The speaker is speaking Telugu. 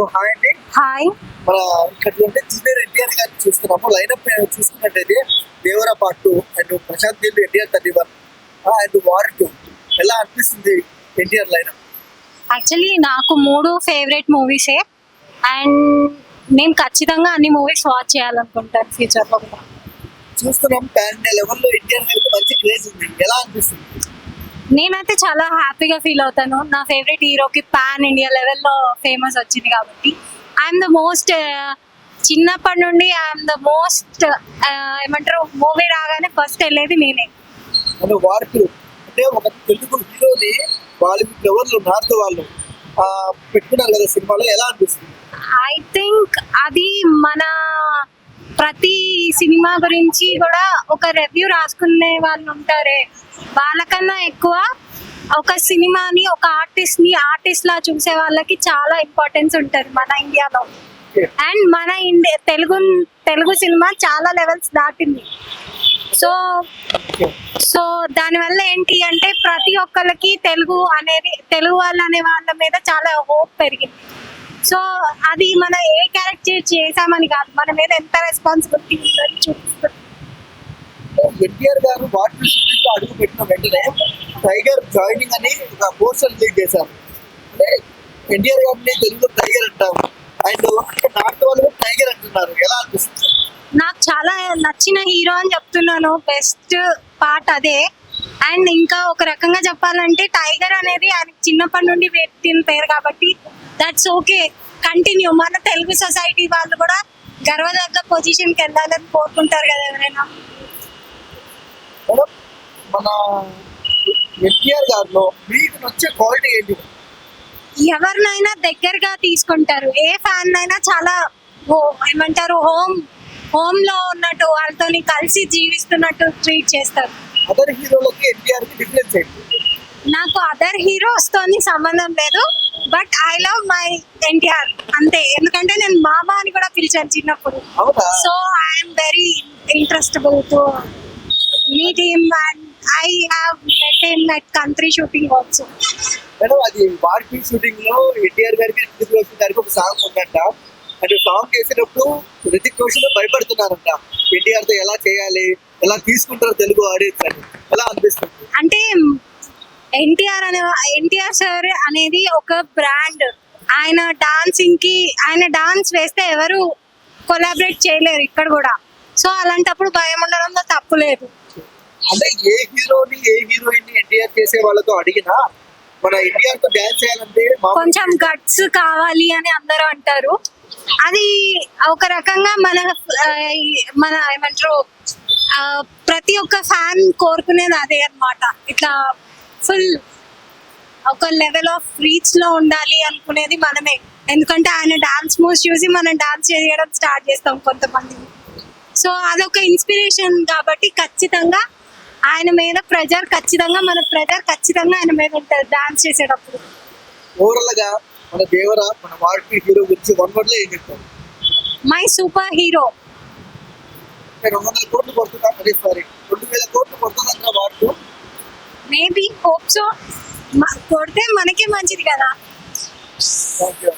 హాయ్ అండి. హాయ్. మన ఇక్కడ చూడండి జూనియర్ ఎన్టీఆర్ గారిని చూస్తున్నాము. లైనప్ చూసుకున్నట్టయితే Devara part 2 and Prashanth Neel NTR 31 and War 2. ఎలా అనిపిస్తుంది ఎన్టీఆర్ లైనప్? యాక్చువల్లీ నాకు 3 ఫేవరెట్ మూవీసే అండ్ నేను ఖచ్చితంగా అన్ని మూవీస్ వాచ్ చేయాలనుకుంటాను ఫ్యూచర్లో కూడా. చూస్తున్నాం పాన్ ఇండియా లెవెల్లో ఎన్టీఆర్ గారికి మంచి క్రేజ్ ఉంది. ఎలా అనిపిస్తుంది? నేనైతే చాలా హ్యాపీగా ఫీల్ అవుతాను. నా ఫేవరెట్ హీరోకి పాన్ ఇండియా లెవెల్లో ఫేమస్ వచ్చింది కాబట్టి ఐఎమ్ ద మోస్ట్ చిన్నప్పటి నుండి ఐఎమ్ ద మోస్ట్ ఏమంటారు మూవీ రాగానే ఫస్ట్ వెళ్ళేది నేనే. అండ్ వార్ 2 అంటే ఒక తెలుగు హీరోని వాళ్ళు ఎవరు నార్త్ వాళ్ళు పెట్టుకున్నారు కదా సినిమాలో. ఎలా అనిపిస్తుంది? ఐ థింక్ అది మన ప్రతి సినిమా గురించి కూడా ఒక రివ్యూ రాసుకునే వాళ్ళు ఉంటారే, వాళ్ళకన్నా ఎక్కువ ఒక సినిమాని ఒక ఆర్టిస్ట్ లా చూసే వాళ్ళకి చాలా ఇంపార్టెన్స్ ఉంటుంది మన ఇండియాలో. అండ్ మన తెలుగు సినిమా చాలా లెవెల్స్ దాటింది. సో దానివల్ల ఏంటి అంటే ప్రతి ఒక్కరికి తెలుగు వాళ్ళు అనే వాళ్ళ మీద చాలా హోప్ పెరిగింది. సో అది మన ఏ క్యారెక్టర్ చేసామని కాదు, మన మీద ఎంత రెస్పాన్సిబిలిటీ ఉందని చూపిస్తుంది. ఎన్టీఆర్ గారు వార్ 2 షూటింగ్ అడుగు పెట్టిన వెంటనే టైగర్ జాయినింగ్ అని ఒక పోస్టర్ రిలీజ్ చేశారు. అంటే ఎన్టీఆర్ గారిని తెలుగులో టైగర్ అంటారు అండ్ నార్త్ వాళ్ళు టైగర్ అంటున్నారు. ఎలా అనిపిస్తుంది? నాకు చాలా నచ్చిన హీరో అని చెప్తున్నాను, బెస్ట్ పార్ట్ అదే. అండ్ ఇంకా ఒక రకంగా చెప్పాలంటే టైగర్ అనేది ఆయన చిన్నప్పటి నుండి పెట్టిన పేరు కాబట్టి దట్స్ ఓకే, కంటిన్యూ. మన తెలుగు సొసైటీ వాళ్ళు కూడా గర్వదగ్గ పొజిషన్కి వెళ్ళాలని కోరుకుంటారు కదా ఎవరైనా. మేడం, మన ఎన్టీఆర్ గారిలో మీకు నచ్చే క్వాలిటీ ఏంటి? ఎవరినైనా దగ్గరగా తీసుకుంటారు, ఏ ఫ్యాన్ అయినా చాలా ఏమంటారు హోమ్ లో ఉన్నట్టు వాళ్ళతో కలిసి జీవిస్తున్నట్టు ట్రీట్ చేస్తారు. అదర్ హీరోలకి ఎన్టీఆర్ కి డిఫరెన్స్ ఏంటి? నాకు అదర్ హీరోస్ తోని సంబంధం లేదు, but I love my NTR అంతే. ఎందుకంటే నేను మామ అని కూడా పిలిచాను చిన్నప్పుడు. So I'm very interestable to meet him and I have met him at country shooting also. Madam, అది వార్ 2 షూటింగ్ లో ఎన్టీఆర్ గారికి రితిక్ రోషన్ గారికి ఒక సాంగ్ ఉందంట. అంటే సాంగ్ చేసేటప్పుడు రితిక్ రోషన్ భయపడుతున్నారంట ఎన్టీఆర్ తో ఎలా చేయాలి, ఎలా తీసుకుంటారు తెలుగు ఆడియన్స్ అని. ఎలా అనిపిస్తుంది? అంటే ఎన్టీఆర్ సార్ అనేది ఒక బ్రాండ్. ఆయన డాన్స్ వేస్తే ఎవరు కొలాబరేట్ చేయలేరు ఇక్కడ కూడా. సో అలాంటప్పుడు భయం ఉండడంలో తప్పు లేదు. అంటే ఏ హీరోని ఏ హీరోయిన్ ఎన్టీఆర్ చేసే వాళ్ళతో అడిగినా మన ఎన్టీఆర్ తో డాన్స్ చేయాలంటే కొంచెం గట్స్ కావాలి అని అందరూ అంటారు. అది ఒక రకంగా మన ఏమంటారు ప్రతి ఒక్క ఫ్యాన్ కోరుకునేది అదే అన్నమాట. ఇట్లా ఫుల్ ఒక లెవెల్ ఆఫ్ రీచ్ లో ఉండాలి అనుకునేది మనమే. ఎందుకంటే ఆయన డాన్స్ మూవ్స్ చూసి మనం డాన్స్ చేయడం స్టార్ట్ చేస్తాం కొంతమంది. సో అదొక ఇన్స్పిరేషన్ కాబట్టి ఖచ్చితంగా ఆయన మీద మన ప్రెజర్ ఖచ్చితంగా ఆయన మీద ఉంటుంది డాన్స్ చేసేటప్పుడు. ఓవరాల్ గా మన దేవర మన వార్ 2 హీరో గురించి వన్ వర్డ్ లో ఏం చెప్తారు? My super hero. 200 కోట్లు కొడుతున్నా, 2000 కోట్లు కొడుతున్నా వార్ 2. మేబీ హోప్ సో, కొడితే మనకే మంచిది కదా. Thank you.